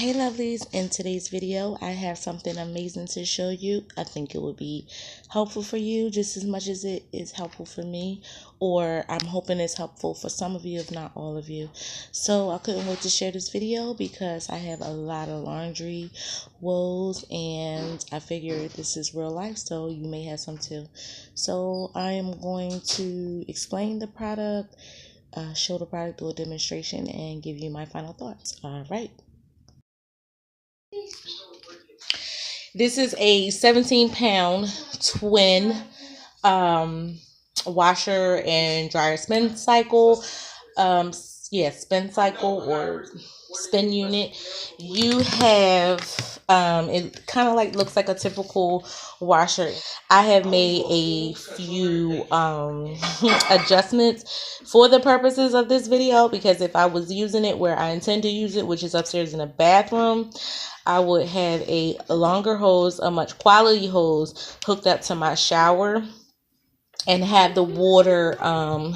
Hey lovelies, in today's video I have something amazing to show you. I think it would be helpful for you just as much as it is helpful for me, or I'm hoping it's helpful for some of you if not all of you. So I couldn't wait to share this video because I have a lot of laundry woes and I figured this is real life, so you may have some too. So I am going to explain the product, show the product, do a demonstration, and give you my final thoughts. All right. This is a 17-pound twin washer and dryer spin cycle. Spin cycle or spin unit. You have it kind of like looks like a typical washer. I have made a few adjustments for the purposes of this video, because if I was using it where I intend to use it, which is upstairs in the bathroom, I would have a longer hose, a much quality hose hooked up to my shower, and have the water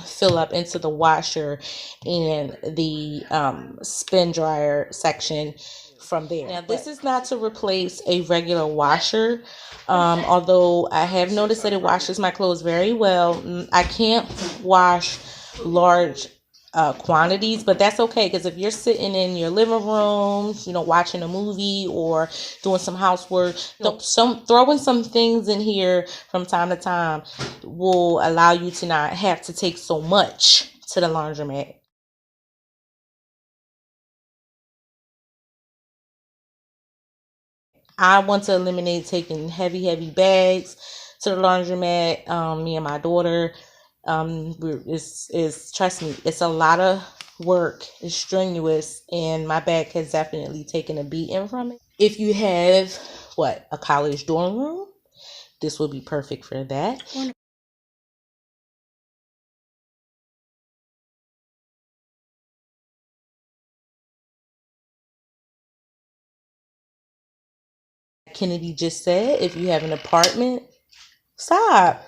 fill up into the washer and the spin dryer section from there. Now, this is not to replace a regular washer, although I have noticed that it washes my clothes very well. I can't wash large quantities, but that's okay, because if you're sitting in your living room, watching a movie or doing some housework, throwing some things in here from time to time will allow you to not have to take so much to the laundromat. I want to eliminate taking heavy bags to the laundromat. Me and my daughter, trust me, it's a lot of work. It's strenuous, and my bag has definitely taken a beating from it. If you have a college dorm room, this will be perfect for that. Kennedy just said, if you have an apartment, stop.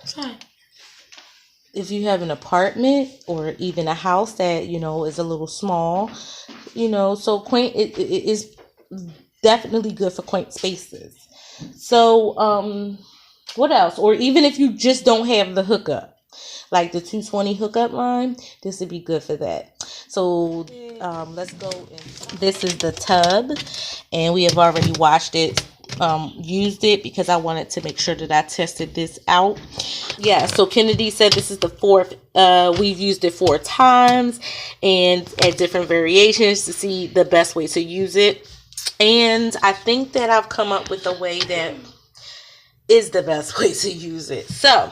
If you have an apartment or even a house that, is a little small, so quaint, it is definitely good for quaint spaces. So, what else? Or even if you just don't have the hookup, like the 220 hookup line, this would be good for that. So, let's go. This is the tub, and we have already washed it. Used it because I wanted to make sure that I tested this out. Yeah, so Kennedy said this is the fourth. We've used it 4 times and at different variations to see the best way to use it. And I think that I've come up with a way that is the best way to use it. So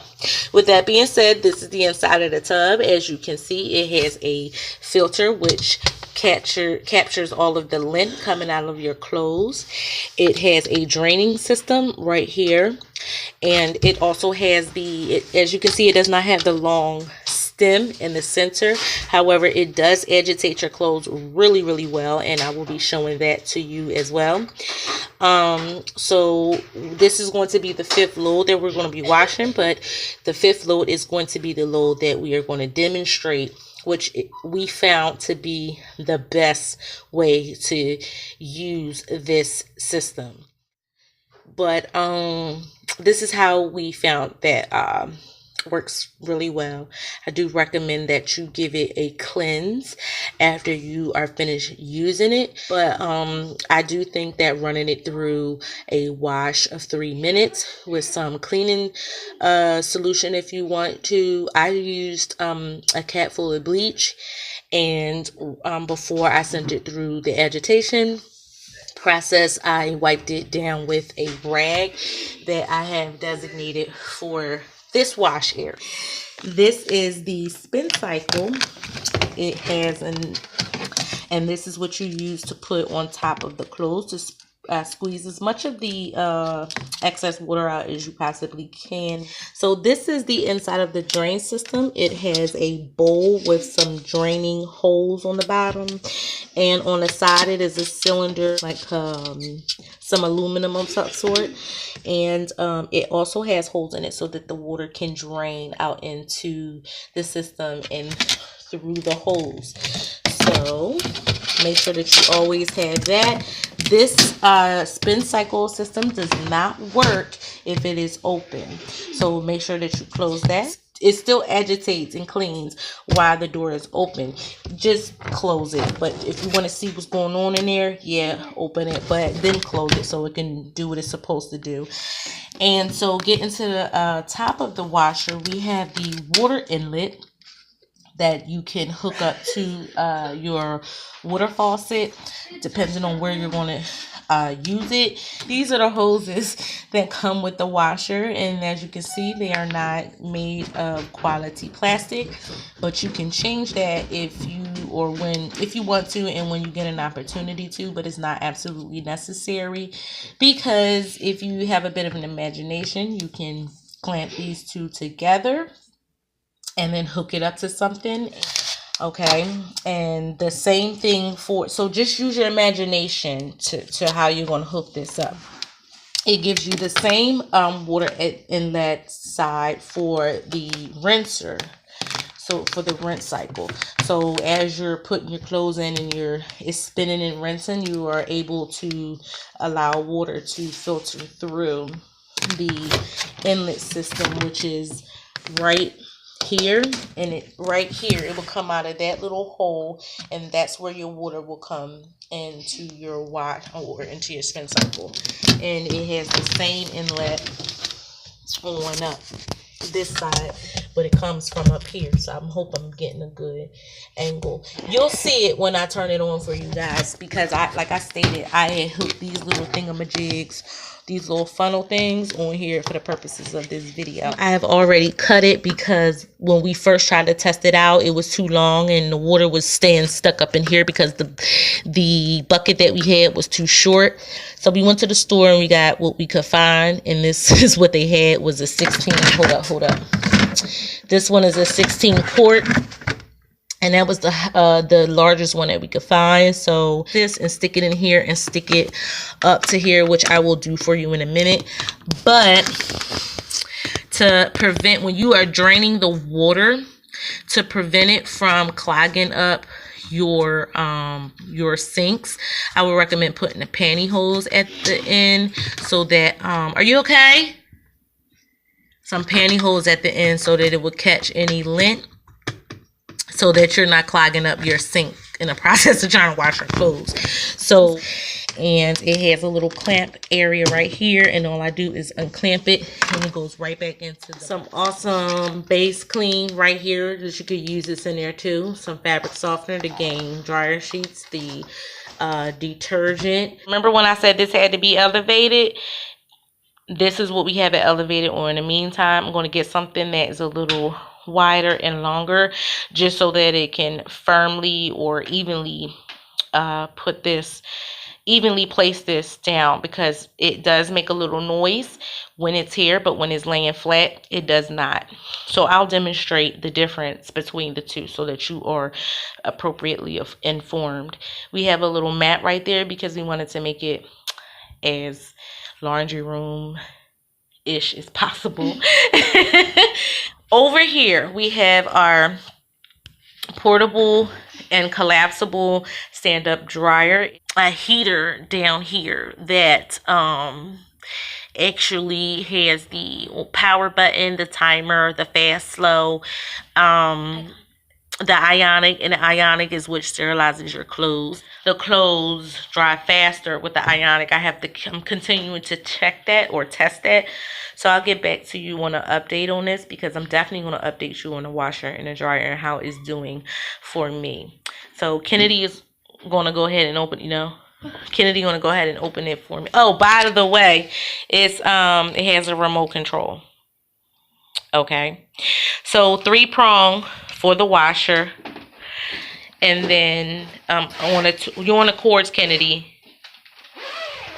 with that being said, this is the inside of the tub. As you can see, it has a filter which captures all of the lint coming out of your clothes. It has a draining system right here, and it also has as you can see, it does not have the long stem in the center. However, it does agitate your clothes really well, and I will be showing that to you as well. So this is going to be the 5th load that we're going to be washing, but the 5th load is going to be the load that we are going to demonstrate, which we found to be the best way to use this system. But this is how we found that works really well. I do recommend that you give it a cleanse after you are finished using it, but I do think that running it through a wash of 3 minutes with some cleaning solution, if you want to. I used a cap full of bleach, and before I sent it through the agitation process, I wiped it down with a rag that I have designated for this wash area. This is the spin cycle. It has and this is what you use to put on top of the clothes to squeeze as much of the excess water out as you possibly can. So this is the inside of the drain system. It has a bowl with some draining holes on the bottom, and on the side it is a cylinder, like some aluminum of some sort, and it also has holes in it so that the water can drain out into the system and through the holes. So make sure that you always have that. This spin cycle system does not work if it is open. So make sure that you close that. It still agitates and cleans while the door is open. Just close it. But if you want to see what's going on in there, yeah, open it. But then close it so it can do what it's supposed to do. And so getting to the top of the washer, we have the water inlet that you can hook up to your water faucet, depending on where you're going to use it. These are the hoses that come with the washer, and as you can see, they are not made of quality plastic, but you can change that if you want to and when you get an opportunity to, but it's not absolutely necessary, because if you have a bit of an imagination, you can clamp these two together and then hook it up to something. Okay, and the same thing so just use your imagination to how you're going to hook this up. It gives you the same water inlet side for the rinser, so for the rinse cycle. So as you're putting your clothes in and it's spinning and rinsing, you are able to allow water to filter through the inlet system, which is right here, and it will come out of that little hole, and that's where your water will come into your wash or into your spin cycle. And it has the same inlet on up this side, but it comes from up here, so I hope I'm getting a good angle. You'll see it when I turn it on for you guys, because like I stated, I had hooked these little thingamajigs, these little funnel things on here for the purposes of this video. I have already cut it because when we first tried to test it out, it was too long and the water was staying stuck up in here because the bucket that we had was too short. So we went to the store and we got what we could find, and this is what they had, was a 16. Hold up. This one is a 16 quart. And that was the largest one that we could find. So this, and stick it in here and stick it up to here, which I will do for you in a minute. But to prevent, when you are draining the water, to prevent it from clogging up your sinks, I would recommend putting a pantyhose at the end, so that are you okay? Some pantyhose at the end so that it will catch any lint, so that you're not clogging up your sink in the process of trying to wash your clothes. So, and it has a little clamp area right here, and all I do is unclamp it, and it goes right back into some awesome base clean right here that you could use this in there too. Some fabric softener, the game dryer sheets, the detergent. Remember when I said this had to be elevated? This is what we have it elevated on. In the meantime, I'm going to get something that is a little wider and longer, just so that it can firmly or evenly place this down, because it does make a little noise when it's here, but when it's laying flat, it does not. So I'll demonstrate the difference between the two so that you are appropriately informed. We have a little mat right there because we wanted to make it as laundry room-ish as possible. Over here, we have our portable and collapsible stand-up dryer. A heater down here that actually has the power button, the timer, the fast, slow, the ionic, and the ionic is which sterilizes your clothes. The clothes dry faster with the ionic. I'm continuing to check that or test that. So I'll get back to you on an update on this, because I'm definitely going to update you on the washer and the dryer and how it's doing for me. So Kennedy is going to go ahead and open, Kennedy going to go ahead and open it for me. Oh, by the way, it has a remote control. Okay. So 3-prong for the washer. And then you want the cords, Kennedy,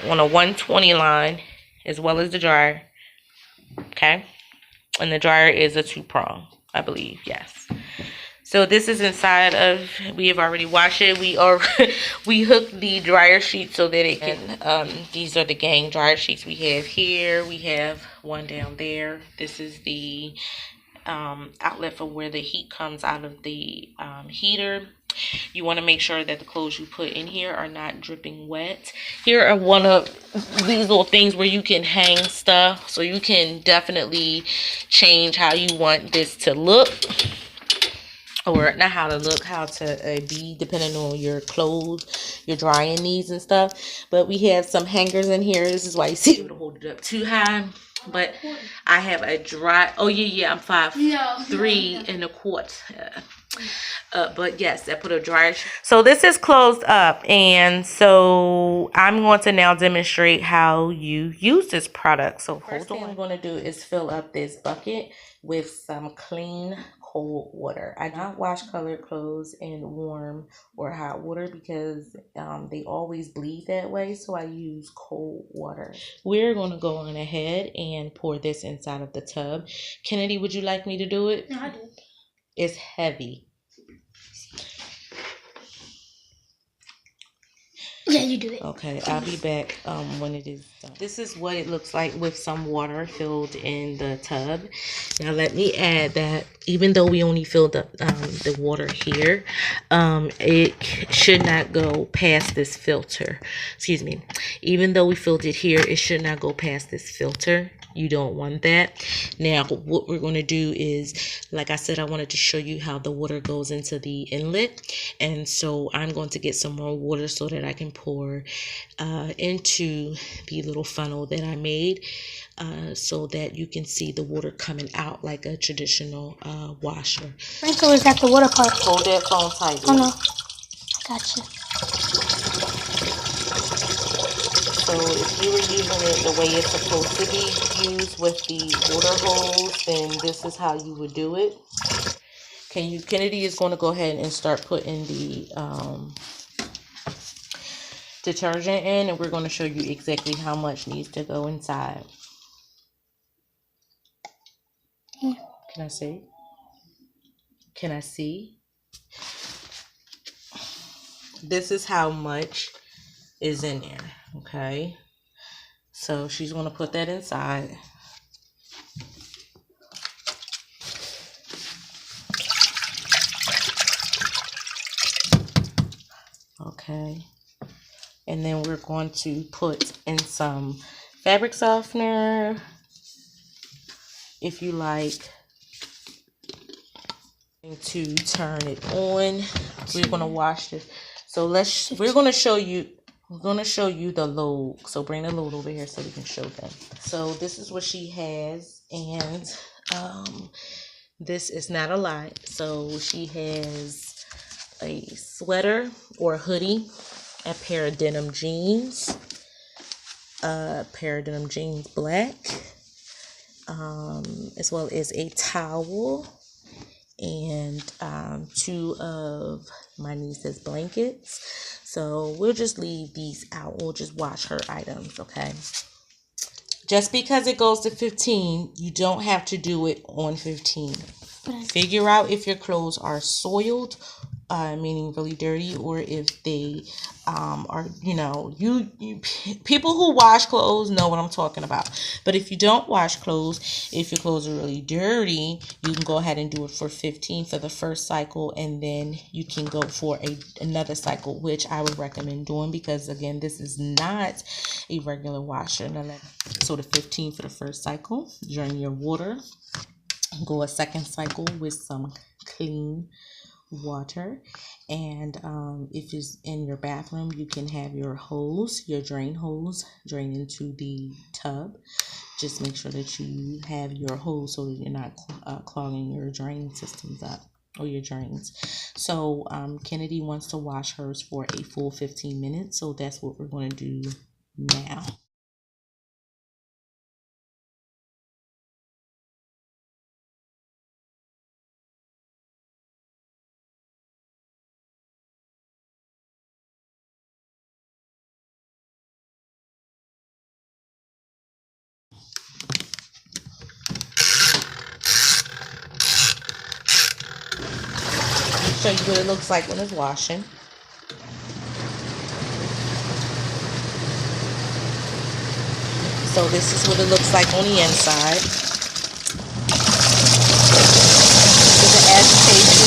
on a 120 line, as well as the dryer. Okay. And the dryer is a 2-prong, I believe. Yes. So this is inside of, we have already washed it. We hooked the dryer sheet so that it can, these are the gang dryer sheets we have here. We have one down there. This is the outlet for where the heat comes out of the heater. You want to make sure that the clothes you put in here are not dripping wet. Here are one of these little things where you can hang stuff. So you can definitely change how you want this to look. Or not how to look, how to be, depending on your clothes, your drying needs and stuff. But we have some hangers in here. This is why you see it, hold it up too high. But I have a dry, oh yeah, I'm 5'3" and a quarter. But yes, I put a dryer. So this is closed up, and so I'm going to now demonstrate how you use this product. So first thing I'm going to do is fill up this bucket with some clean cold water. I do not wash colored clothes in warm or hot water because they always bleed that way, so I use cold water. We're going to go on ahead and pour this inside of the tub. Kennedy, would you like me to do it? No, I do. It's heavy. Yeah, you do it. Okay, I'll be back when it is done. This is what it looks like with some water filled in the tub. Now let me add that even though we only filled up the water here, it should not go past this filter. Excuse me. Even though we filled it here, it should not go past this filter. You don't want that. Now what we're going to do is, like I said, I wanted to show you how the water goes into the inlet, and so I'm going to get some more water so that I can pour into the little funnel that I made, so that you can see the water coming out like a traditional washer. Sprinkler is at the water part. Hold that phone tight. Oh no, I gotcha. So if you were using it the way it's supposed to be used with the water hose, then this is how you would do it. Kennedy is going to go ahead and start putting the detergent in, and we're going to show you exactly how much needs to go inside. Can I see? Can I see? This is how much is in there. Okay, so she's going to put that inside. Okay, and then we're going to put in some fabric softener, if you like, to turn it on. We're going to wash this. So we're going to show you the load. So bring the load over here so we can show them. So this is what she has, and this is not a lot. So she has a sweater or a hoodie, a pair of denim jeans, black, as well as a towel, and 2 of my niece's blankets. So we'll just leave these out. We'll just wash her items, okay? Just because it goes to 15, you don't have to do it on 15. Figure out if your clothes are soiled, meaning really dirty, or if they are, people who wash clothes know what I'm talking about. But if you don't wash clothes, if your clothes are really dirty, you can go ahead and do it for 15 for the first cycle, and then you can go for another cycle, which I would recommend doing, because again, this is not a regular washer. So the 15 for the first cycle, drain your water, go a second cycle with some clean water, and if it's in your bathroom, you can have your hose, your drain hose, drain into the tub. Just make sure that you have your hose so that you're not clogging your drain systems up, or your drains. So Kennedy wants to wash hers for a full 15 minutes, so that's what we're going to do now. Show you what it looks like when it's washing. So this is what it looks like on the inside. This is the agitation.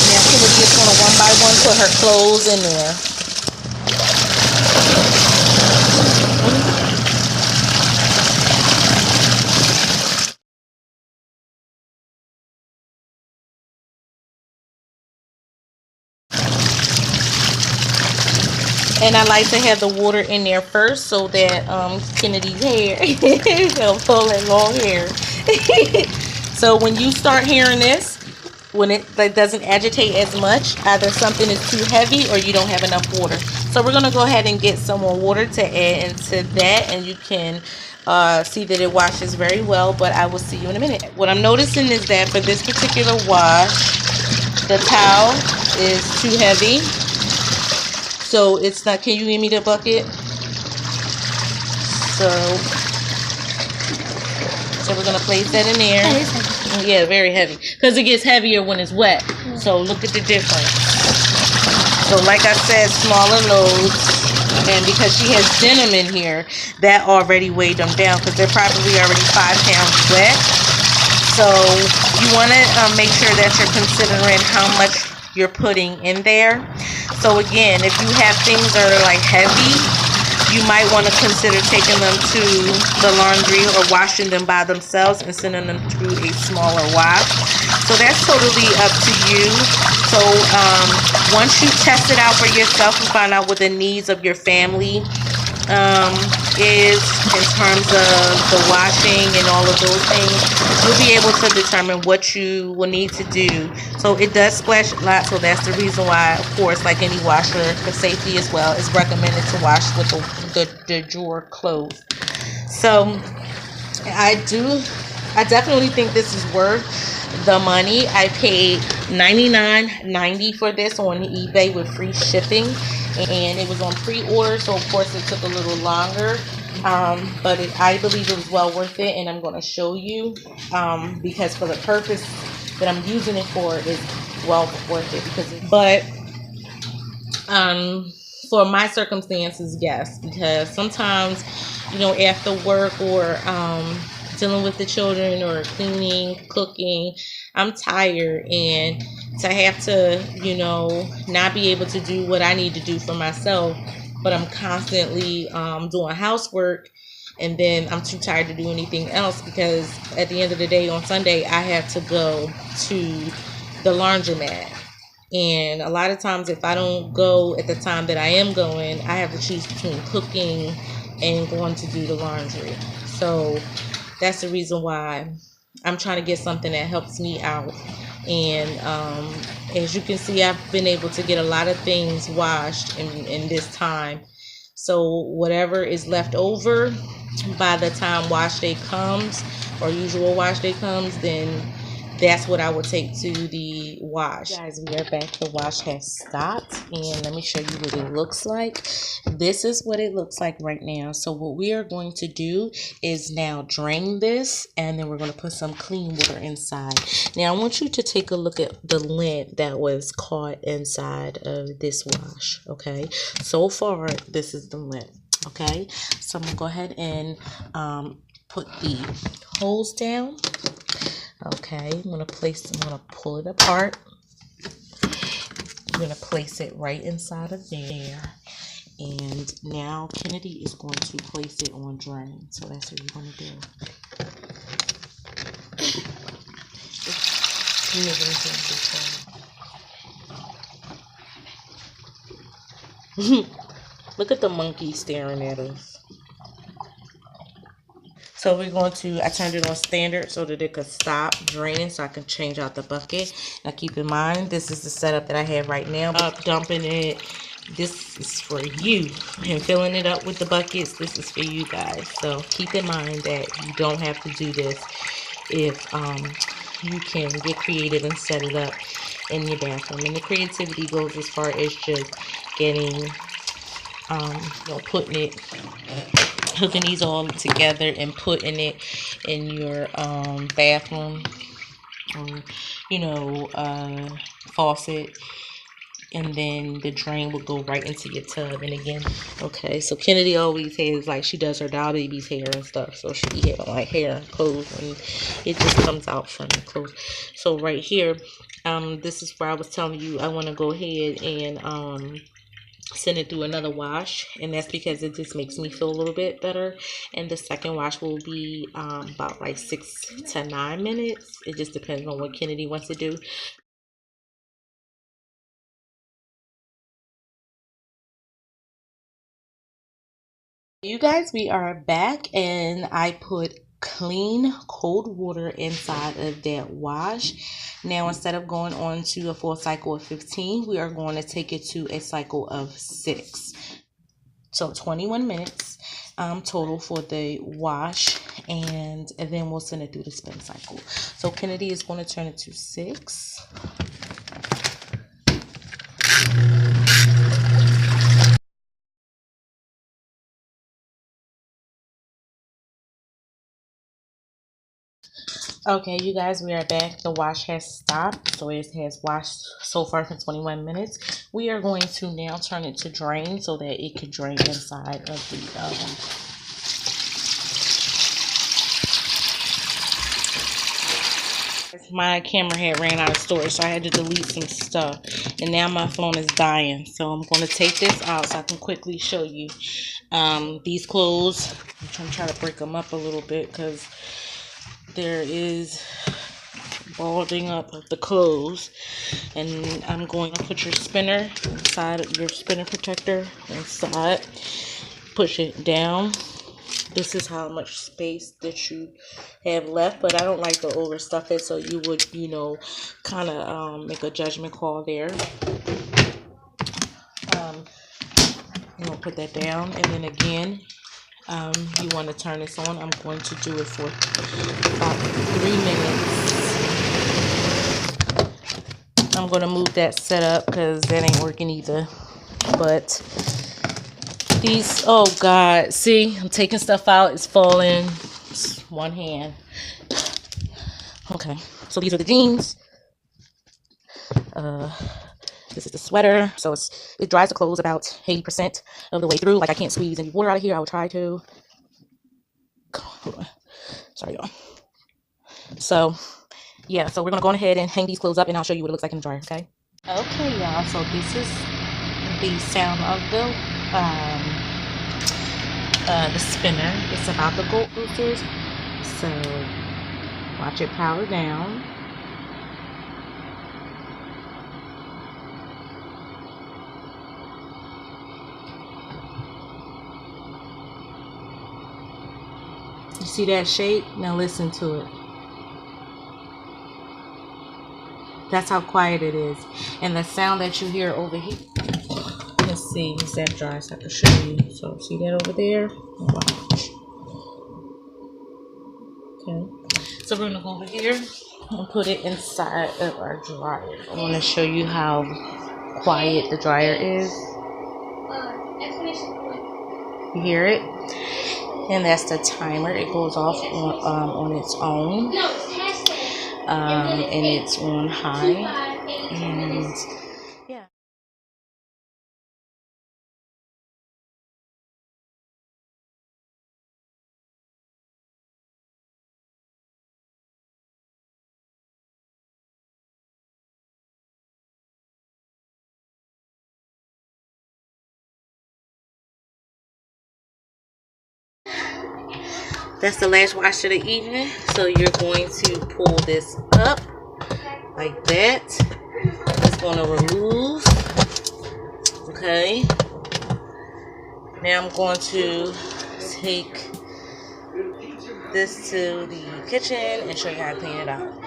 Now Kennedy is put her clothes in there. And I like to have the water in there first so that Kennedy's hair will pull in long hair. So when you start hearing this, when it doesn't agitate as much, either something is too heavy or you don't have enough water. So we're going to go ahead and get some more water to add into that, and you can see that it washes very well, but I will see you in a minute. What I'm noticing is that for this particular wash, the towel is too heavy. So it's not, can you give me the bucket? So we're going to place that in there. Yeah, very heavy. Because it gets heavier when it's wet. So look at the difference. So like I said, smaller loads. And because she has denim in here, that already weighed them down. Because they're probably already 5 pounds wet. So you want to make sure that you're considering how much you're putting in there. So again, if you have things that are like heavy, you might want to consider taking them to the laundry or washing them by themselves and sending them through a smaller wash. So that's totally up to you. So once you test it out for yourself and find out what the needs of your family is in terms of the washing and all of those things, you'll be able to determine what you will need to do. So it does splash a lot, so that's the reason why, of course, like any washer, for safety as well, it's recommended to wash with the drawer closed. So I definitely think this is worth the money. I paid $99.90 for this on eBay with free shipping, and it was on pre-order, so of course it took a little longer, but I believe it was well worth it, and I'm going to show you because for the purpose that I'm using it for, it's well worth it. But for my circumstances, yes, because sometimes, you know, after work or dealing with the children or cleaning, cooking, I'm tired, and to have to, you know, not be able to do what I need to do for myself, but I'm constantly doing housework, and then I'm too tired to do anything else because at the end of the day on Sunday I have to go to the laundromat. And a lot of times if I don't go at the time that I am going, I have to choose between cooking and going to do the laundry. So that's the reason why I'm trying to get something that helps me out. And as you can see, I've been able to get a lot of things washed in this time. So whatever is left over by the time wash day comes, or usual wash day comes, then that's what I would take to the wash. Guys, we are back. The wash has stopped, and let me show you what it looks like. This is what it looks like right now. So what we are going to do is now drain this, and then we're going to put some clean water inside. Now I want you to take a look at the lint that was caught inside of this wash. Okay, so far this is the lint. Okay, so I'm gonna go ahead and put the hose down. Okay, I'm gonna pull it apart. I'm gonna place it right inside of there. And now Kennedy is going to place it on drain. So that's what you're gonna do. Look at the monkey staring at us. So we're going to, I turned it on standard so that it could stop draining so I can change out the bucket. Now keep in mind, this is the setup that I have right now. Dumping it, this is for you. And filling it up with the buckets, this is for you guys. So keep in mind that you don't have to do this if you can get creative and set it up in your bathroom. And the creativity goes as far as just getting, you know, hooking these all together and putting it in your bathroom or, you know, faucet. and then the drain will go right into your tub. And again, okay, so Kennedy always has, like, she does her doll baby's hair and stuff, so she be having like hair and clothes, and it just comes out from the clothes. So right here, this is where I was telling you I want to go ahead and send it through another wash, and that's because it just makes me feel a little bit better. And the second wash will be about like 6 to 9 minutes. It just depends on what Kennedy wants to do. You guys, we are back, and I put clean cold water inside of that wash. Now, instead of going on to a full cycle of 15, we are going to take it to a cycle of 6. So 21 minutes total for the wash, and then we'll send it through the spin cycle. So Kennedy is going to turn it to 6. Okay, you guys, we are back. The wash has stopped, so it has washed so far for 21 minutes. We are going to now turn it to drain so that it can drain inside of the my camera had ran out of storage, so I had to delete some stuff, and now my phone is dying. So I'm going to take this out so I can quickly show you these clothes. I'm trying to break them up a little bit because there is balding up of the clothes. And I'm going to put your spinner inside of your spinner protector inside, push it down. This is how much space that you have left, but I don't like to overstuff it, so you would, you know, kind of make a judgment call there. You know, put that down, and then again, you want to turn this on. I'm going to do it for about 3 minutes. I'm going to move that setup because that ain't working either. But these, oh God, see, I'm taking stuff out. It's falling. It's one hand. Okay, so these are the jeans. This is the sweater. So it dries the clothes about 80% of the way through. Like, I can't squeeze any water out of here. I will try to. Hold on. Sorry, y'all. So, yeah, so we're going to go ahead and hang these clothes up, and I'll show you what it looks like in the dryer, okay? Okay, y'all, so this is the sound of the spinner. It's about the gold boosters. So, watch it power down. You see that shape? Now listen to it. That's how quiet it is. And the sound that you hear over here. Let's see, it's that dry, so I can show you. So see that over there? Watch. Okay. So we're gonna go over here and put it inside of our dryer. I want to show you how quiet the dryer is. You hear it? And that's the timer. It goes off on its own. And it's on high. And yeah. That's the last wash of the evening. So you're going to pull this up like that. It's going to remove. Okay. Now I'm going to take this to the kitchen and show you how to clean it out.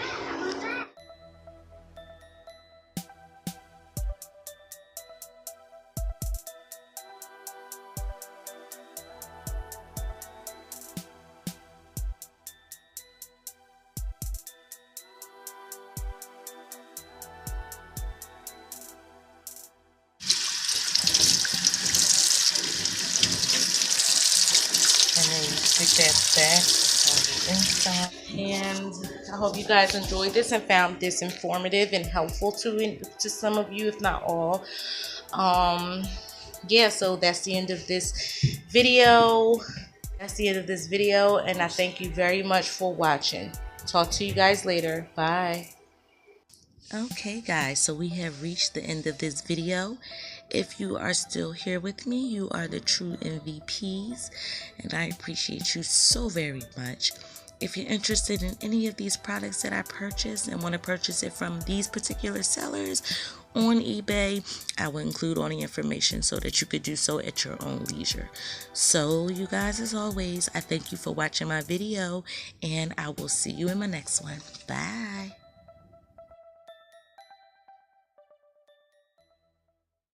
And then you stick that back on the inside. And I hope you guys enjoyed this and found this informative and helpful to some of you, if not all. Yeah, so that's the end of this video. That's the end of this video, and I thank you very much for watching. Talk to you guys later. Bye. Okay guys, so we have reached the end of this video. If you are still here with me, you are the true MVPs, and I appreciate you so very much. If you're interested in any of these products that I purchased and want to purchase it from these particular sellers on eBay, I will include all the information so that you could do so at your own leisure. So you guys, as always, I thank you for watching my video, and I will see you in my next one. Bye.